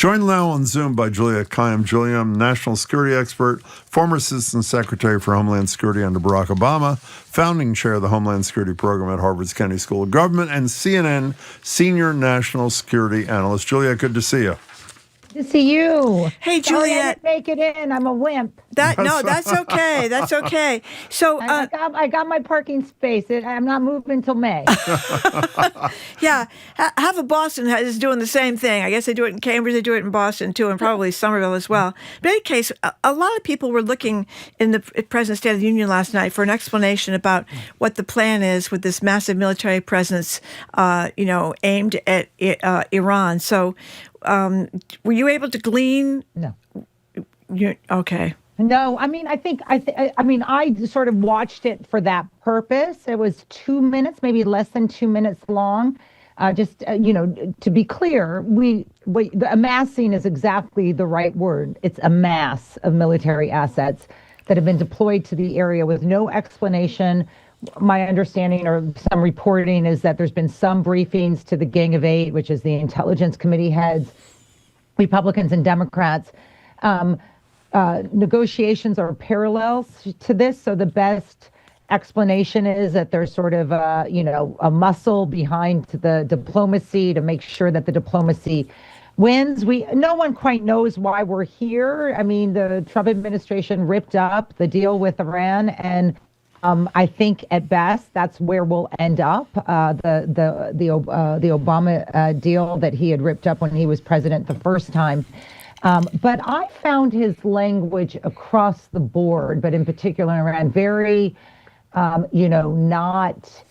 Joined now on Zoom by Juliet Kayyem. Juliet, national security expert, former Assistant Secretary for Homeland Security under Barack Obama, founding chair of the Homeland Security Program at Harvard's Kennedy School of Government, and CNN senior national security analyst. Juliet, good to see you. Good to see you. Hey, Juliet. Sorry I didn't make it in. I'm a wimp. That's okay. That's okay. So I got my parking space. I'm not moving till May. Yeah, half of Boston is doing the same thing. I guess they do it in Cambridge, they do it in Boston too, and probably Somerville as well. But in any case, a lot of people were looking in the President's State of the Union last night for an explanation about what the plan is with this massive military presence, aimed at Iran. So, were you able to glean? No. Okay. No, I mean, I sort of watched it for that purpose. It was 2 minutes, maybe less than 2 minutes long. To be clear, the amassing is exactly the right word. It's a mass of military assets that have been deployed to the area with no explanation. My understanding or some reporting is that there's been some briefings to the Gang of Eight, which is the Intelligence Committee heads, Republicans and Democrats. Negotiations are parallels to this. So the best explanation is that there's sort of a muscle behind the diplomacy to make sure that the diplomacy wins. No one quite knows why we're here. I mean, the Trump administration ripped up the deal with Iran, and I think at best that's where we'll end up. The Obama deal that he had ripped up when he was president the first time. But I found his language across the board, but in particular in Iran, very, not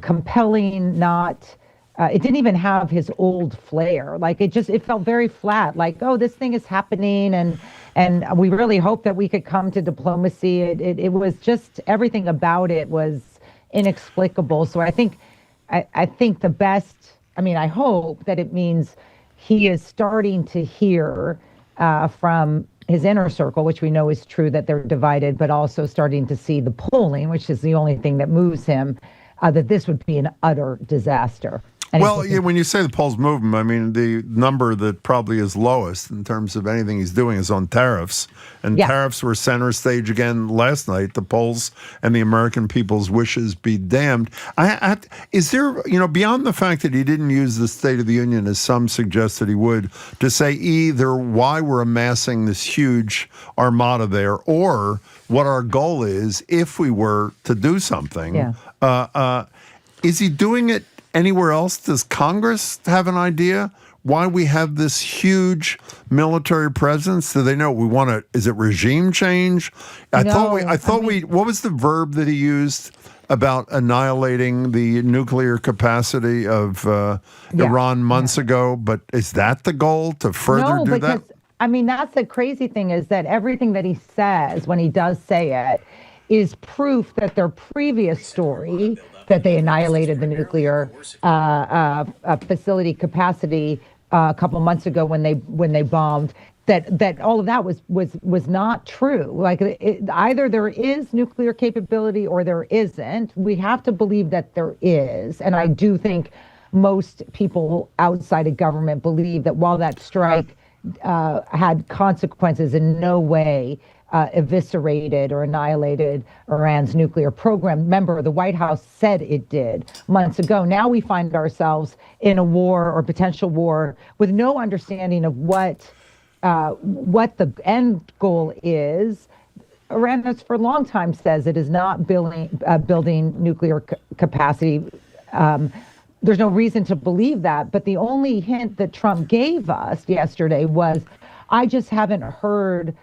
compelling, not. It didn't even have his old flair. Like it felt very flat. Like, oh, this thing is happening, and we really hope that we could come to diplomacy. It was just everything about it was inexplicable. So I think the best. I mean, I hope that it means he is starting to hear from his inner circle, which we know is true, that they're divided, but also starting to see the polling, which is the only thing that moves him, that this would be an utter disaster. Well, when you say the polls move him, I mean, the number that probably is lowest in terms of anything he's doing is on tariffs. And tariffs were center stage again last night. The polls and the American people's wishes be damned. Is there, beyond the fact that he didn't use the State of the Union, as some suggest that he would, to say either why we're amassing this huge armada there or what our goal is if we were to do something, is he doing it anywhere else? Does Congress have an idea why we have this huge military presence? Do they know we want to? Is it regime change? I thought we. What was the verb that he used about annihilating the nuclear capacity of Iran months ago? But is that the goal to further do that? I mean, that's the crazy thing is that everything that he says when he does say it is proof that their previous story, that they annihilated the nuclear facility capacity a couple months ago when they bombed, that all of that was not true. Like either there is nuclear capability or there isn't. We have to believe that there is, and I do think most people outside of government believe that while that strike had consequences, in no way eviscerated or annihilated Iran's nuclear program. Remember, the White House said it did months ago. Now we find ourselves in a war or potential war with no understanding of what the end goal is. Iran has for a long time says it is not building nuclear capacity. There's no reason to believe that. But the only hint that Trump gave us yesterday was, I just haven't heard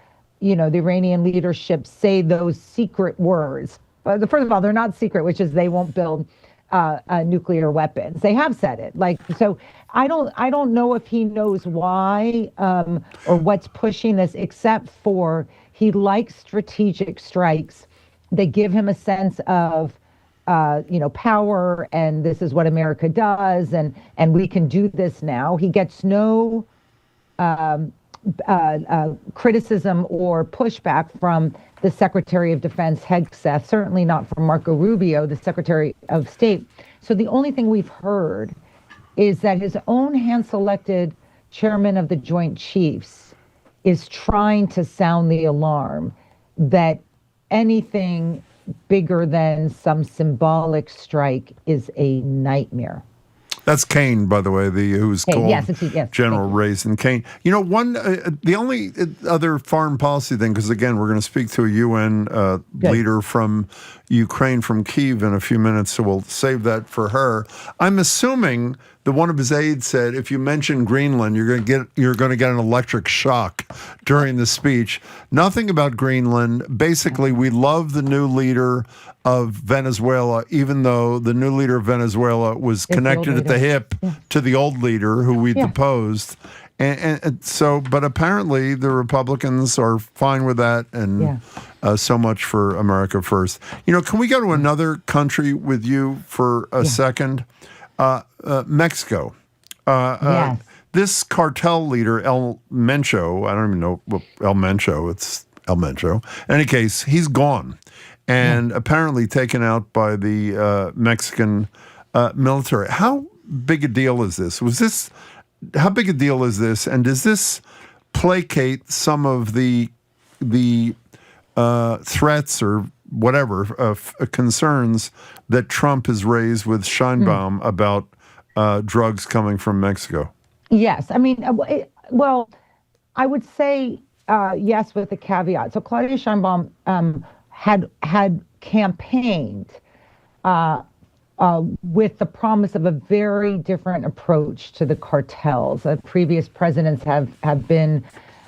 the Iranian leadership say those secret words. First of all, they're not secret, which is they won't build nuclear weapons. They have said it. So I don't know if he knows why or what's pushing this, except for he likes strategic strikes. They give him a sense of power, and this is what America does, and we can do this now. He gets no criticism or pushback from the Secretary of Defense, Hegseth, certainly not from Marco Rubio, the Secretary of State. So the only thing we've heard is that his own hand-selected chairman of the Joint Chiefs, is trying to sound the alarm that anything bigger than some symbolic strike is a nightmare. That's Kane, by the way, who's called yes, General Raisin Kane. You know, the only other foreign policy thing, because again, we're going to speak to a UN leader from Ukraine, from Kyiv, in a few minutes, so we'll save that for her. I'm assuming that one of his aides said, if you mention Greenland, you're going to get an electric shock during the speech. Nothing about Greenland. Basically, we love the new leader of Venezuela, even though the new leader of Venezuela was connected at the hip to the old leader who we deposed. And so, but apparently the Republicans are fine with that, and so much for America first. You know, can we go to another country with you for a second? Mexico. This cartel leader, El Mencho, I don't even know what El Mencho, it's El Mencho. In any case, he's gone and apparently taken out by the Mexican military. How big a deal is this? How big a deal is this? And does this placate some of the threats or whatever concerns that Trump has raised with Sheinbaum about drugs coming from Mexico? Yes. I mean, well, I would say yes, with the caveat. So Claudia Sheinbaum had campaigned with the promise of a very different approach to the cartels. Previous presidents have been,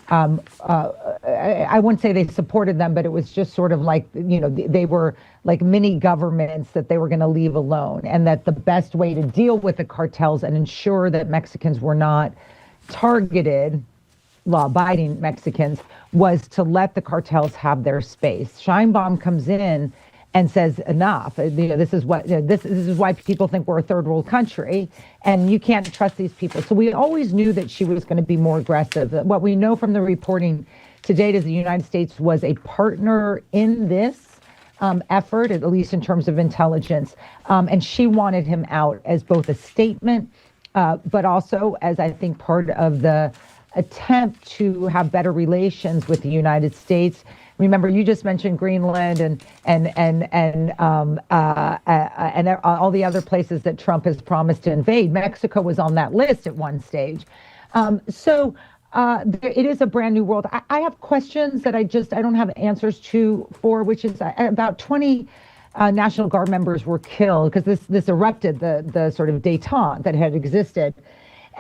I wouldn't say they supported them, but it was just sort of like, you know, they were like mini governments that they were going to leave alone, and that the best way to deal with the cartels and ensure that Mexicans were not targeted, law-abiding Mexicans, was to let the cartels have their space. Sheinbaum comes in and says, enough. You know, this is why people think we're a third world country, and you can't trust these people. So we always knew that she was going to be more aggressive. What we know from the reporting to date is the United States was a partner in this effort, at least in terms of intelligence, and she wanted him out as both a statement, but also as, I think, part of the attempt to have better relations with the United States. Remember, you just mentioned Greenland and all the other places that Trump has promised to invade. Mexico was on that list at one stage. It is a brand new world. I have questions that I don't have answers for, which is about 20 National Guard members were killed because this erupted the sort of détente that had existed.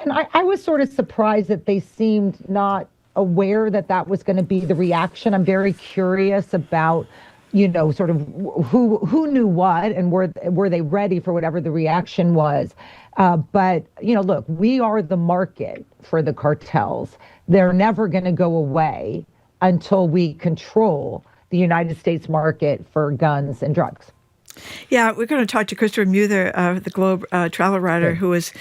And I was sort of surprised that they seemed not aware that was going to be the reaction. I'm very curious about, you know, sort of who knew what, and were they ready for whatever the reaction was. But, you know, look, we are the market for the cartels. They're never going to go away until we control the United States market for guns and drugs. Yeah, we're going to talk to Christopher Muther, the Globe travel writer, who was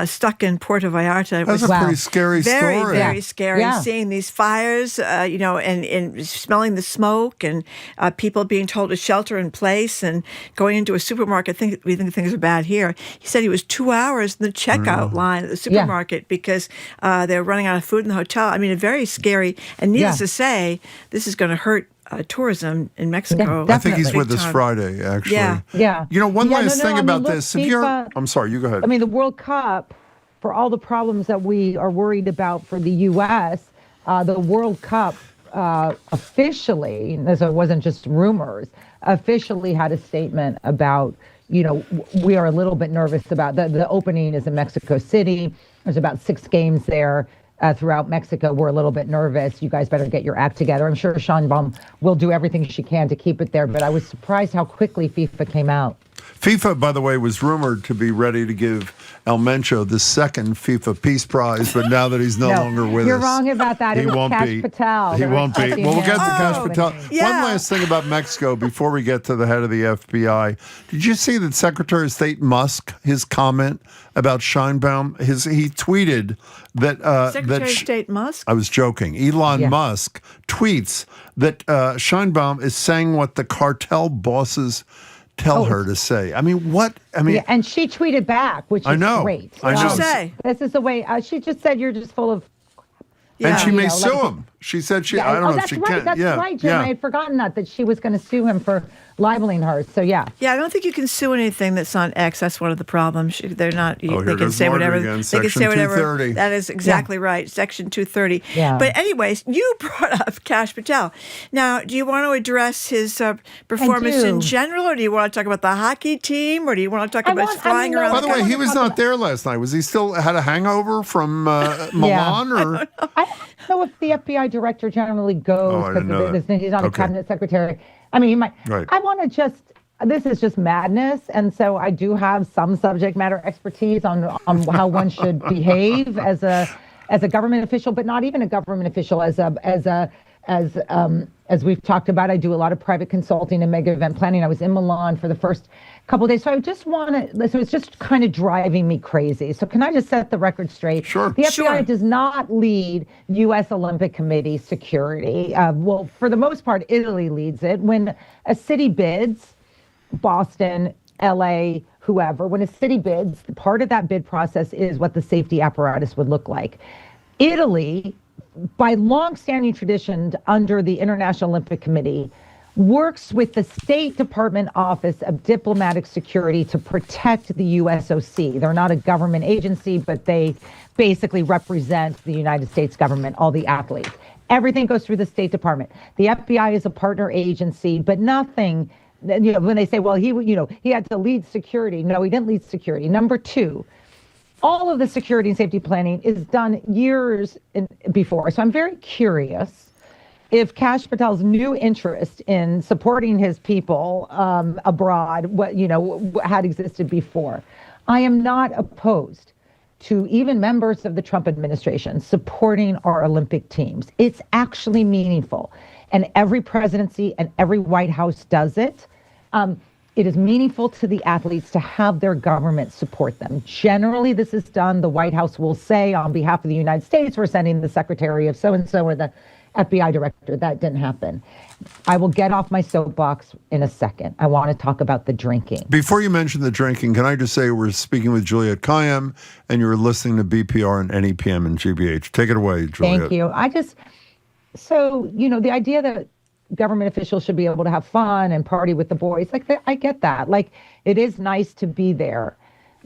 stuck in Puerto Vallarta. It That's was a pretty scary very, story. very scary, seeing these fires, you know, and smelling the smoke, and people being told to shelter in place, and going into a supermarket. We think things are bad here. He said he was 2 hours in the checkout line at the supermarket because they were running out of food in the hotel. I mean, very scary. And needless to say, this is going to hurt tourism in Mexico. I think he's with us Friday, actually. Yeah. You know, one last thing about this. FIFA, I'm sorry, you go ahead. I mean, the World Cup, for all the problems that we are worried about for the U.S., the World Cup officially, as it wasn't just rumors, officially had a statement about, you know, we are a little bit nervous about the opening is in Mexico City. There's about 6 games there. Throughout Mexico, we're a little bit nervous. You guys better get your act together. I'm sure Sheinbaum will do everything she can to keep it there, but I was surprised how quickly FIFA came out. FIFA, by the way, was rumored to be ready to give El Mencho the second FIFA Peace Prize, but now that he's no longer with you're us, wrong about that. It was Kash Patel. He won't be. Well, we'll get to Kash Patel. Yeah. One last thing about Mexico before we get to the head of the FBI. Did you see that Secretary of State Musk, his comment about Sheinbaum, he tweeted that Secretary of State Musk? I was joking. Elon Musk tweets that Sheinbaum is saying what the cartel bosses tell her to say? I mean, what? I mean, Yeah, and she tweeted back, which is I know. great. I know. What'd she say? This is the way she just said you're just full of. and she you may know, sue like- him. She said she. Yeah, I don't know if that's she right. can. That's yeah, right, Jim. yeah. I had forgotten that she was going to sue him for libeling her. So yeah. Yeah, I don't think you can sue anything that's on X. That's one of the problems. They're not. Oh, They here can goes say Margaret whatever. again. They can Section say whatever. 230. That is exactly right. Section 230. Yeah. But anyways, you brought up Kash Patel. Now, do you want to address his performance in do. general, or do you want to talk about the hockey team, or do you want to talk about his flying no, around? By the the way, country? he was not there last night. Was he still had a hangover from Milan? Or I don't know if the FBI Director generally goes Oh, I didn't know that. he's not a Okay. cabinet secretary. I mean, he might. Right. I want to just. This is just madness, and so I do have some subject matter expertise on how one should behave as a government official, but not even a government official as we've talked about. I do a lot of private consulting and mega event planning. I was in Milan for the first couple of days, so I just want to. So it's just kind of driving me crazy. So can I just set the record straight? Sure. The FBI Sure. does not lead U.S. Olympic Committee security. Well, for the most part, Italy leads it. When a city bids, Boston, LA, whoever, when a city bids, part of that bid process is what the safety apparatus would look like. Italy, by long-standing tradition under the International Olympic Committee, works with the State Department Office of Diplomatic Security to protect the USOC. They're not a government agency, but they basically represent the United States government, all the athletes. Everything goes through the State Department. The FBI is a partner agency, but nothing, when they say, well, he had to lead security. No, he didn't lead security. Number two, all of the security and safety planning is done years before. So I'm very curious if Kash Patel's new interest in supporting his people abroad, had existed before. I am not opposed to even members of the Trump administration supporting our Olympic teams. It's actually meaningful. And every presidency and every White House does it. It is meaningful to the athletes to have their government support them. Generally, this is done. The White House will say, on behalf of the United States, we're sending the secretary of so-and-so or the FBI director. That didn't happen. I will get off my soapbox in a second. I want to talk about the drinking. before you mention the drinking, can I just say we're speaking with Juliet Kayyem, and you're listening to BPR and NEPM and GBH. Take it away, Juliet. Thank you. The idea that government officials should be able to have fun and party with the boys, I get that. Like, it is nice to be there.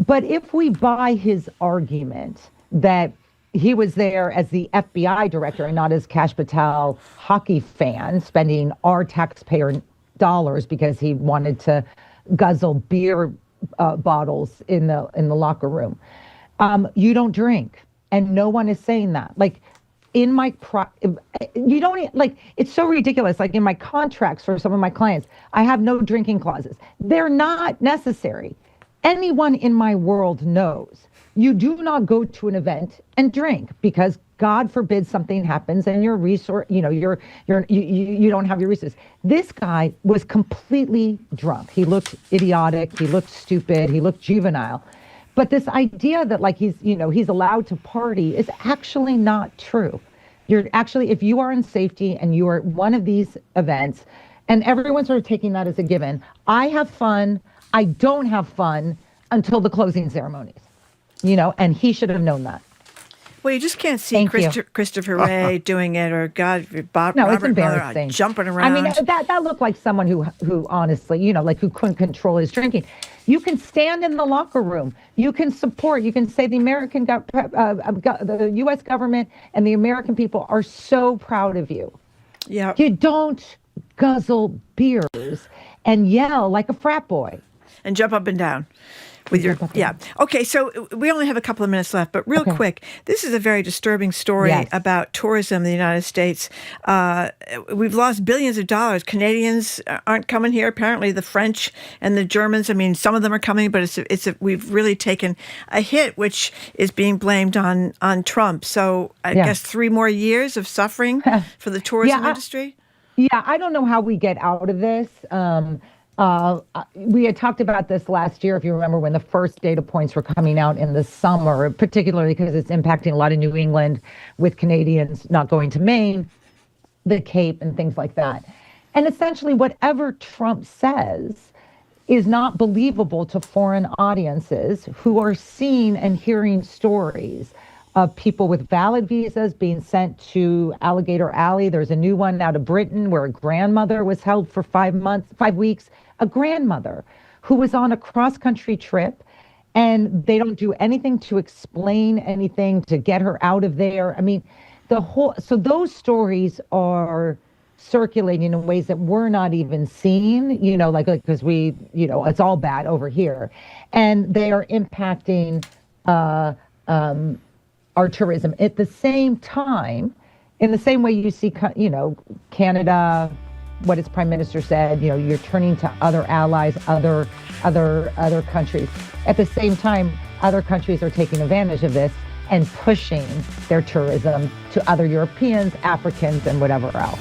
But if we buy his argument that he was there as the FBI director and not as Kash Patel hockey fan, spending our taxpayer dollars because he wanted to guzzle beer bottles in the locker room, you don't drink, and no one is saying that. Like, in my you don't, like, it's so ridiculous. Like, in my contracts for some of my clients, I have no drinking clauses. They're not necessary. Anyone in my world knows you do not go to an event and drink, because God forbid something happens and your resource, you don't have your resources. This guy was completely drunk. He looked idiotic. He looked stupid. He looked juvenile. But this idea that, like, he's allowed to party is actually not true. You're actually, if you are in safety and you are at one of these events, and everyone's sort of taking that as a given, I have fun. I don't have fun until the closing ceremonies, and he should have known that. Well, you just can't see Thank you. Christopher Ray doing it, or Bob No, it's Robert Mueller embarrassing. jumping around. I mean, that looked like someone who honestly, who couldn't control his drinking. You can stand in the locker room. You can support. You can say the the U.S. government and the American people are so proud of you. Yeah. You don't guzzle beers and yell like a frat boy. And jump up and down with your, yeah. Okay, so we only have a couple of minutes left, but real quick, this is a very disturbing story about tourism in the United States. We've lost billions of dollars. Canadians aren't coming here. Apparently the French and the Germans, I mean, some of them are coming, but we've really taken a hit, which is being blamed on Trump. So I guess 3 more years of suffering for the tourism industry? I don't know how we get out of this. We had talked about this last year, if you remember, when the first data points were coming out in the summer, particularly because it's impacting a lot of New England with Canadians not going to Maine, the Cape, and things like that. And essentially, whatever Trump says, is not believable to foreign audiences who are seeing and hearing stories of people with valid visas being sent to Alligator Alley. There's a new one out of Britain where a grandmother was held for 5 weeks, a grandmother who was on a cross-country trip, and they don't do anything to explain anything to get her out of there. I mean, so those stories are circulating in ways that we're not even seeing, like because we, it's all bad over here. And they are impacting our tourism. At the same time, in the same way you see, Canada, what its prime minister said, you're turning to other allies, other countries. At the same time, other countries are taking advantage of this and pushing their tourism to other Europeans, Africans, and whatever else.